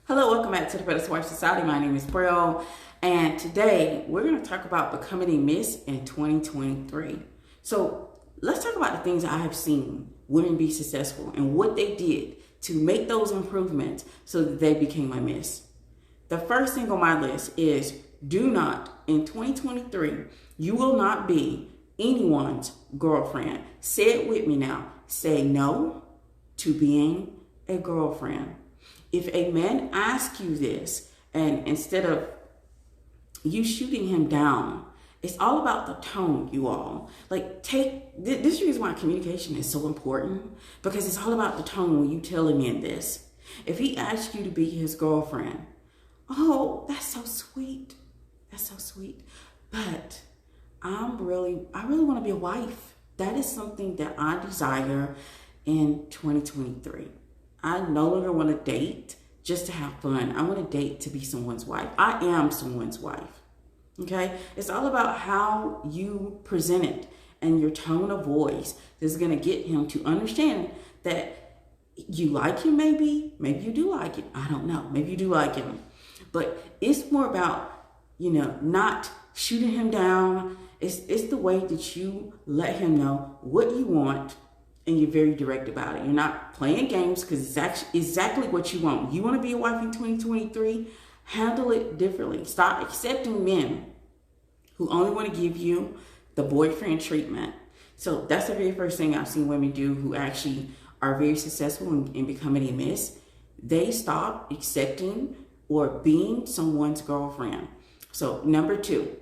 Hello, welcome back to the Pedestal Society. My name is Brielle, and today we're going to talk about becoming a miss in 2023. So let's talk about the things I have seen women be successful and what they did to make those improvements so that they became a miss. The first thing on my list is do not, in 2023, you will not be anyone's girlfriend. Say it with me now. Say no to being a girlfriend. If a man asks you this, and instead of you shooting him down, it's all about the tone, you all. This is the reason why communication is so important, because it's all about the tone when you tell a man this. If he asks you to be his girlfriend, oh, that's so sweet. That's so sweet. But I really want to be a wife. That is something that I desire in 2023. I no longer want to date just to have fun. I want to date to be someone's wife. I am someone's wife. Okay? It's all about how you present it and your tone of voice that's going to get him to understand that you like him, maybe you do like it. I don't know. Maybe you do like him. But it's more about, not shooting him down. It's the way that you let him know what you want, and you're very direct about it. You're not playing games, because it's actually exactly what you want. You want to be a wife in 2023? Handle it differently. Stop accepting men who only want to give you the boyfriend treatment. So that's the very first thing I've seen women do who actually are very successful in becoming a miss. They stop accepting or being someone's girlfriend. So number 2,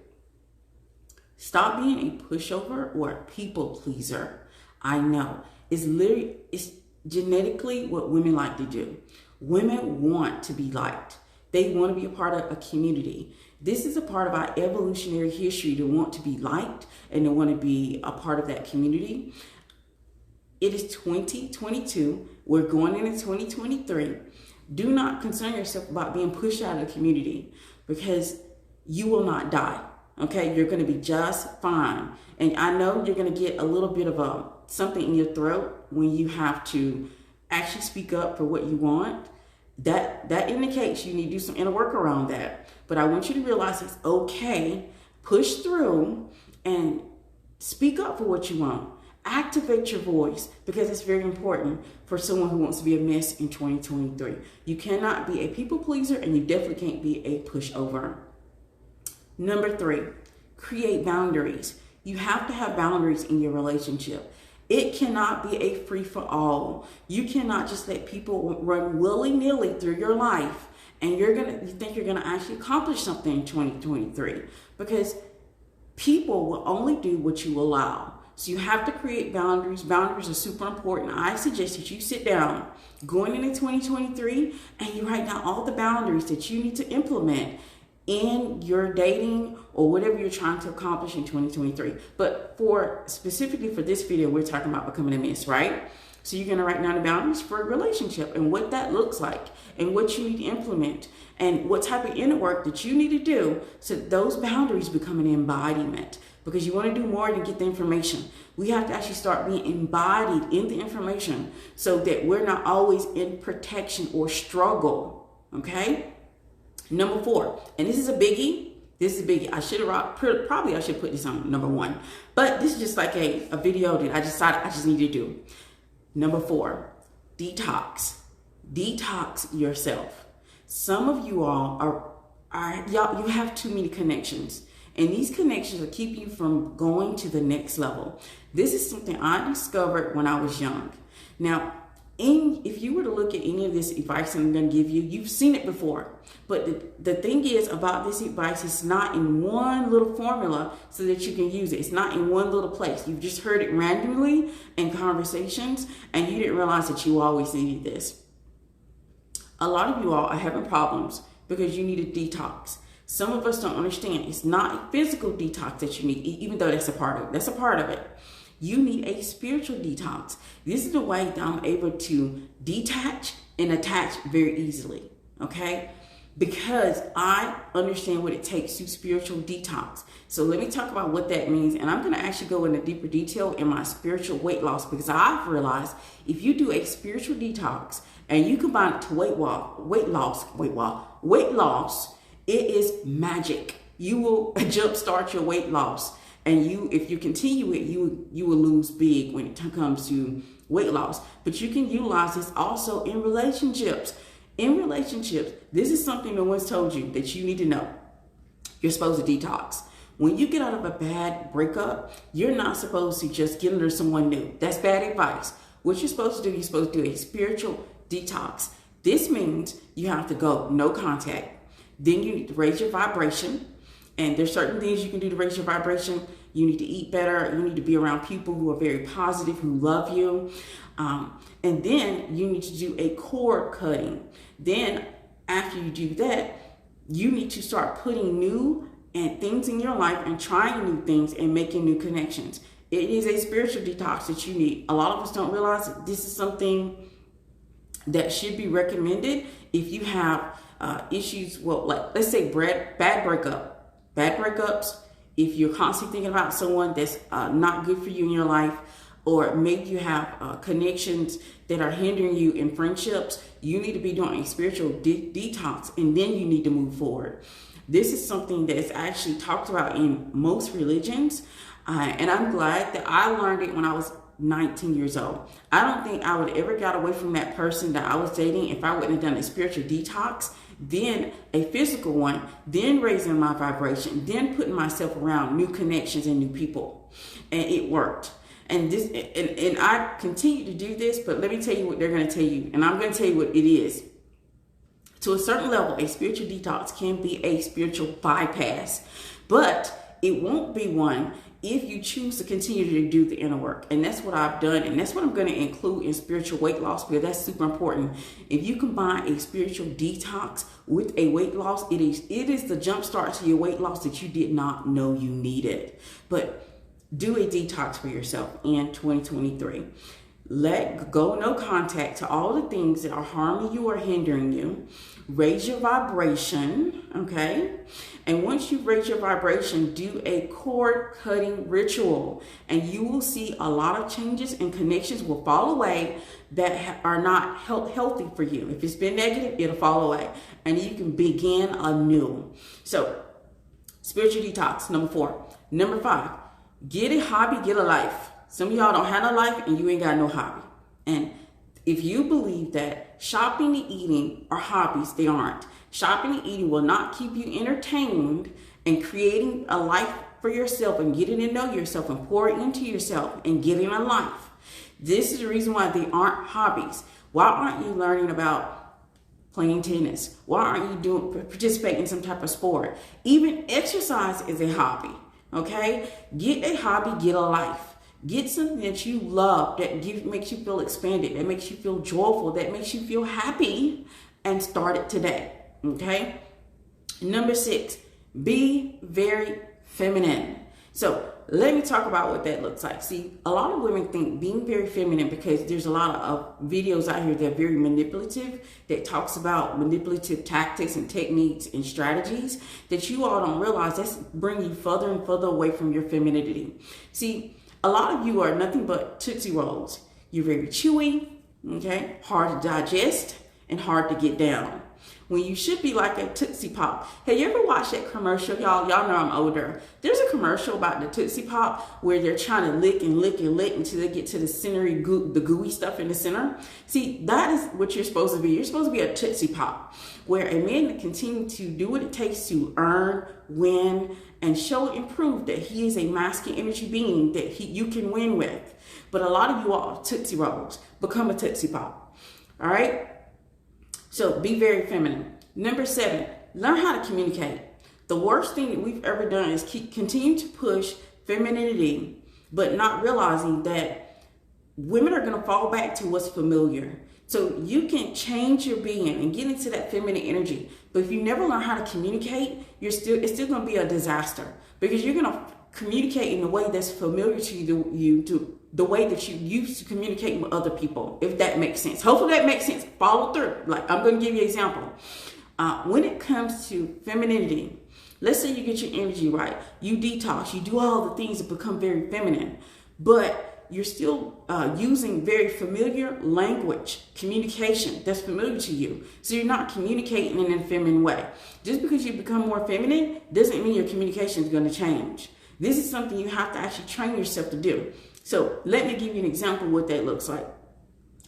stop being a pushover or a people pleaser. I know. It's genetically what women like to do. Women want to be liked. They want to be a part of a community. This is a part of our evolutionary history to want to be liked and to want to be a part of that community. It is 2022. We're going into 2023. Do not concern yourself about being pushed out of the community, because you will not die. Okay, you're going to be just fine. And I know you're going to get a little bit of something in your throat when you have to actually speak up for what you want. That indicates you need to do some inner work around that. But I want you to realize it's okay. Push through and speak up for what you want. Activate your voice, because it's very important for someone who wants to be a miss in 2023. You cannot be a people pleaser, and you definitely can't be a pushover. Number 3, create boundaries. You have to have boundaries in your relationship. It cannot be a free-for-all. You cannot just let people run willy-nilly through your life and you think you're gonna actually accomplish something in 2023, because people will only do what you allow. So you have to create boundaries. Boundaries are super important. I suggest that you sit down going into 2023 and you write down all the boundaries that you need to implement in your dating or whatever you're trying to accomplish in 2023. But specifically for this video, we're talking about becoming a miss, right? So you're going to write down the boundaries for a relationship and what that looks like and what you need to implement and what type of inner work that you need to do so that those boundaries become an embodiment, because you want to do more than get the information. We have to actually start being embodied in the information so that we're not always in protection or struggle, okay? Number 4, and this is a biggie. This is a biggie. I should put this on number 1, but this is just like a video that I decided I just need to do. Number 4, detox. Detox yourself. Some of you all you have too many connections, and these connections are keeping you from going to the next level. This is something I discovered when I was young. Now, if you were to look at any of this advice I'm going to give you, you've seen it before. But the thing is about this advice, it's not in one little formula so that you can use it. It's not in one little place. You've just heard it randomly in conversations, and you didn't realize that you always needed this. A lot of you all are having problems because you need a detox. Some of us don't understand. It's not a physical detox that you need, even though that's a part of it. You need a spiritual detox. This is the way that I'm able to detach and attach very easily, okay? Because I understand what it takes to spiritual detox. So let me talk about what that means. And I'm going to actually go into deeper detail in my spiritual weight loss, because I've realized if you do a spiritual detox and you combine it to weight loss, it is magic. You will jumpstart your weight loss. And if you continue it, you will lose big when it comes to weight loss. But you can utilize this also in relationships. In relationships, this is something no one's told you that you need to know. You're supposed to detox. When you get out of a bad breakup, you're not supposed to just get under someone new. That's bad advice. What you're supposed to do, you're supposed to do a spiritual detox. This means you have to go no contact. Then you need to raise your vibration. And there's certain things you can do to raise your vibration. You need to eat better. You need to be around people who are very positive, who love you. And then you need to do a cord cutting. Then after you do that, you need to start putting new things in your life and trying new things and making new connections. It is a spiritual detox that you need. A lot of us don't realize that this is something that should be recommended if you have issues. Well, like let's say bad breakups. If you're constantly thinking about someone that's not good for you in your life, or maybe you have connections that are hindering you in friendships, you need to be doing a spiritual detox, and then you need to move forward. This is something that is actually talked about in most religions, and I'm glad that I learned it when I was 19 years old. I don't think I would ever got away from that person that I was dating if I wouldn't have done a spiritual detox, then a physical one, then raising my vibration, then putting myself around new connections and new people. And it worked. And I continue to do this, but let me tell you what they're going to tell you. And I'm going to tell you what it is. To a certain level, a spiritual detox can be a spiritual bypass, but it won't be one if you choose to continue to do the inner work. And that's what I've done. And that's what I'm going to include in spiritual weight loss, because that's super important. If you combine a spiritual detox with a weight loss, it is the jump start to your weight loss that you did not know you needed. But do a detox for yourself in 2023. Let go, no contact to all the things that are harming you or hindering you. Raise your vibration, okay? And once you raise your vibration, do a cord cutting ritual, and you will see a lot of changes and connections will fall away that are not healthy for you. If it's been negative, it'll fall away, and you can begin anew. So, spiritual detox, number 4. Number 5, get a hobby, get a life. Some of y'all don't have no life and you ain't got no hobby. And if you believe that shopping and eating are hobbies, they aren't. Shopping and eating will not keep you entertained and creating a life for yourself and getting to know yourself and pour into yourself and getting a life. This is the reason why they aren't hobbies. Why aren't you learning about playing tennis? Why aren't you participating in some type of sport? Even exercise is a hobby, okay? Get a hobby, get a life. Get something that you love, that makes you feel expanded, that makes you feel joyful, that makes you feel happy, and start it today, okay? Number 6, be very feminine. So let me talk about what that looks like. See, a lot of women think being very feminine, because there's a lot of videos out here that are very manipulative, that talks about manipulative tactics and techniques and strategies that you all don't realize that's bringing you further and further away from your femininity. See, a lot of you are nothing but Tootsie Rolls. You're very chewy, okay, hard to digest, and hard to get down. When you should be like a Tootsie Pop. Have you ever watched that commercial? Y'all know I'm older. There's a commercial about the Tootsie Pop where they're trying to lick and lick and lick until they get to the centery the gooey stuff in the center. See, that is what you're supposed to be. You're supposed to be a Tootsie Pop, where a man can continue to do what it takes to earn, win, and show and prove that he is a masculine energy being that you can win with. But a lot of you all are Tootsie Rolls. Become a Tootsie Pop. All right? So be very feminine. Number 7, learn how to communicate. The worst thing that we've ever done is continue to push femininity, but not realizing that women are going to fall back to what's familiar. So you can change your being and get into that feminine energy. But if you never learn how to communicate, it's still going to be a disaster, because you're going to communicate in a way that's familiar to you, to the way that you used to communicate with other people, if that makes sense. Hopefully that makes sense. Follow through. Like, I'm going to give you an example. When it comes to femininity, let's say you get your energy right, you detox, you do all the things that become very feminine, but you're still using very familiar language, communication that's familiar to you. So you're not communicating in a feminine way. Just because you become more feminine doesn't mean your communication is going to change. This is something you have to actually train yourself to do. So let me give you an example of what that looks like.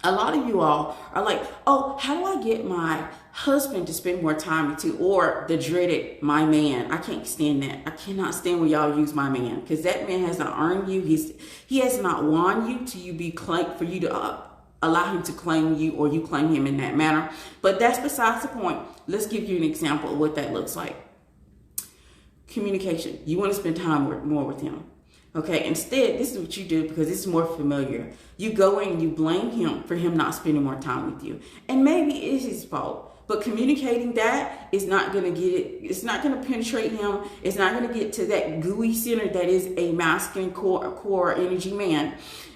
A lot of you all are like, oh, how do I get my husband to spend more time with you? Or the dreaded my man. I can't stand that. I cannot stand when y'all use my man, because that man has not earned you. He has not won you to you be claimed for you to allow him to claim you, or you claim him in that manner. But that's besides the point. Let's give you an example of what that looks like. Communication. You want to spend time more with him. Okay, instead, this is what you do because it's more familiar. You go in and you blame him for him not spending more time with you. And maybe it is his fault. But communicating that is not going to get it. It's not going to penetrate him. It's not going to get to that gooey center that is a masculine core energy man.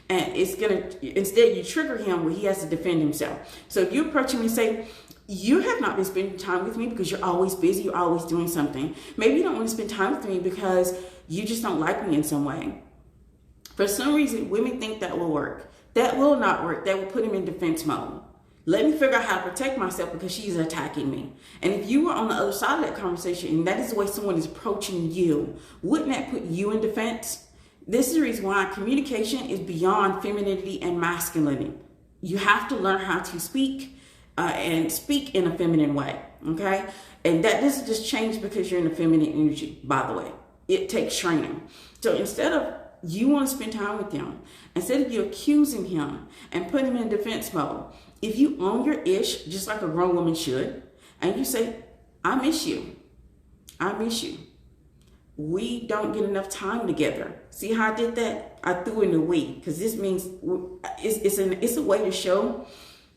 And it's going to, instead, you trigger him where he has to defend himself. So if you approach him and say, you have not been spending time with me because you're always busy, you're always doing something. Maybe you don't want to spend time with me because you just don't like me in some way. For some reason, women think that will work. That will not work. That will put him in defense mode. Let me figure out how to protect myself because she's attacking me. And if you were on the other side of that conversation and that is the way someone is approaching you, wouldn't that put you in defense? This is the reason why communication is beyond femininity and masculinity. You have to learn how to speak and speak in a feminine way, okay? And that doesn't just change because you're in a feminine energy, by the way. It takes training. So instead of you want to spend time with him, instead of you accusing him and putting him in defense mode, if you own your ish, just like a grown woman should, and you say, I miss you. I miss you. We don't get enough time together. See how I did that? I threw in the we, because this means it's a way to show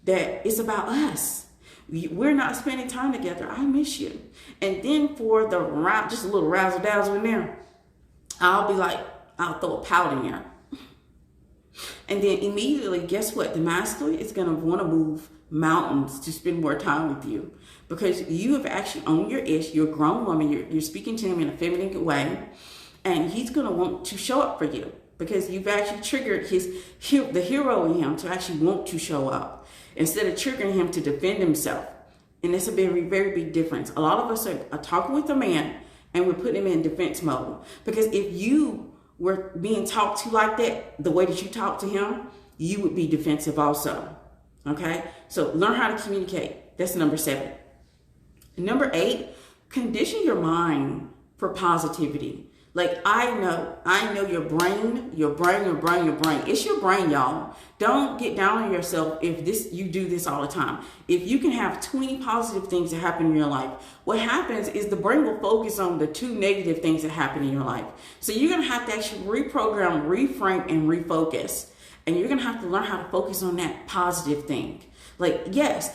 that it's about us. We're not spending time together. I miss you. And then for the just a little razzle dazzle in there, I'll be like, I'll throw a pout in there. And then immediately, guess what? The masculine is going to want to move mountains to spend more time with you because you have actually owned your ish. You're a grown woman. You're speaking to him in a feminine way, and he's going to want to show up for you because you've actually triggered the hero in him to actually want to show up, instead of triggering him to defend himself. And that's a very, very big difference. A lot of us are talking with a man and we're putting him in defense mode. Because if you were being talked to like that, the way that you talk to him, you would be defensive also. Okay? So learn how to communicate. That's number 7. Number 8, condition your mind for positivity. Like, I know your brain. It's your brain, y'all. Don't get down on yourself if you do this all the time. If you can have 20 positive things that happen in your life, what happens is the brain will focus on the 2 negative things that happen in your life. So you're going to have to actually reprogram, reframe, and refocus. And you're going to have to learn how to focus on that positive thing. Like, yes,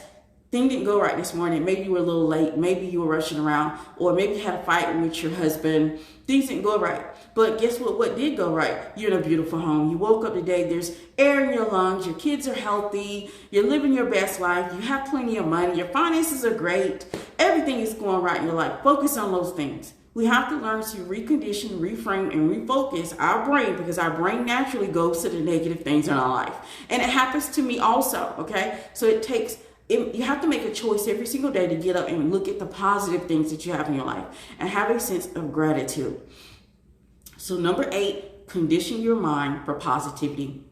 thing didn't go right this morning. Maybe you were a little late. Maybe you were rushing around, or maybe you had a fight with your husband. Things didn't go right. But guess what? What did go right? You're in a beautiful home. You woke up today. There's air in your lungs. Your kids are healthy. You're living your best life. You have plenty of money. Your finances are great. Everything is going right in your life. Focus on those things. We have to learn to recondition, reframe, and refocus our brain, because our brain naturally goes to the negative things in our life. And it happens to me also, okay? So you have to make a choice every single day to get up and look at the positive things that you have in your life and have a sense of gratitude. So number 8, condition your mind for positivity.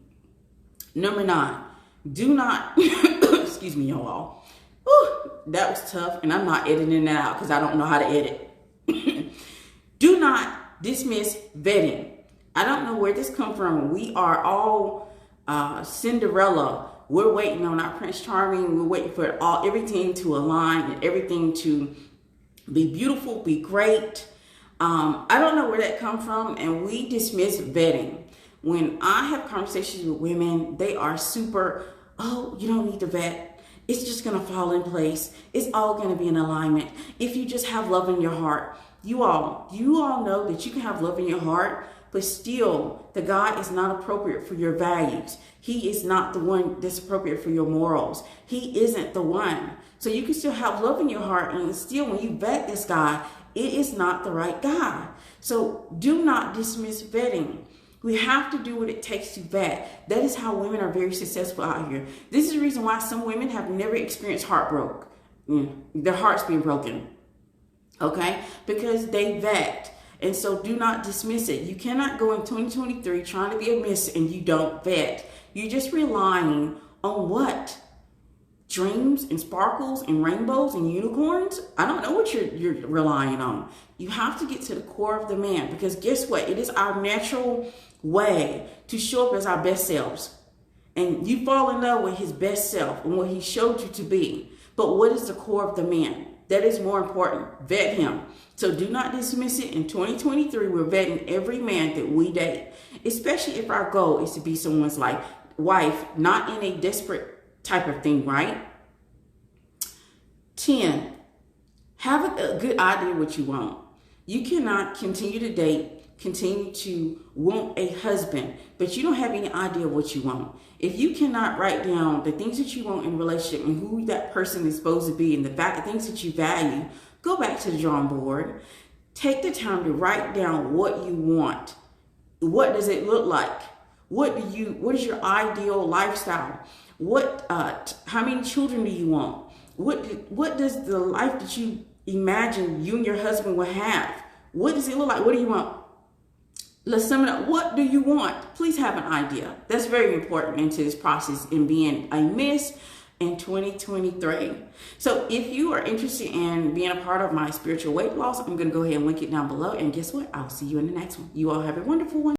Number 9, do not, excuse me, y'all. That was tough, and I'm not editing that out because I don't know how to edit. Do not dismiss vetting. I don't know where this comes from. We are all Cinderella. We're waiting on our Prince Charming. We're waiting for everything to align and everything to be beautiful, be great. I don't know where that comes from, and we dismiss vetting. When I have conversations with women, they are super, you don't need to vet. It's just going to fall in place. It's all going to be in alignment. If you just have love in your heart, you all know that you can have love in your heart, but still the guy is not appropriate for your values. He is not the one that's appropriate for your morals. He isn't the one. So you can still have love in your heart, and still when you vet this guy, it is not the right guy. So do not dismiss vetting. We have to do what it takes to vet. That is how women are very successful out here. This is the reason why some women have never experienced heartbreak. Their hearts being broken. Okay? Because they vet. And so do not dismiss it. You cannot go in 2023 trying to be a miss and you don't vet. You're just relying on what? Dreams and sparkles and rainbows and unicorns? I don't know what you're relying on. You have to get to the core of the man, because guess what? It is our natural way to show up as our best selves. And you fall in love with his best self and what he showed you to be. But what is the core of the man? That is more important. Vet him. So do not dismiss it. In 2023, we're vetting every man that we date, especially if our goal is to be someone's wife, not in a desperate type of thing, right? 10, have a good idea what you want. You cannot continue to date, continue to want a husband, but you don't have any idea what you want. If you cannot write down the things that you want in a relationship and who that person is supposed to be and the things that you value, go back to the drawing board. Take the time to write down what you want. What does it look like? What is your ideal lifestyle? How many children do you want? What does the life that you imagine you and your husband will have? What does it look like? What do you want? Let's sum it up. What do you want? Please have an idea. That's very important into this process in being a miss in 2023. So if you are interested in being a part of my spiritual weight loss, I'm going to go ahead and link it down below. And guess what? I'll see you in the next one. You all have a wonderful one.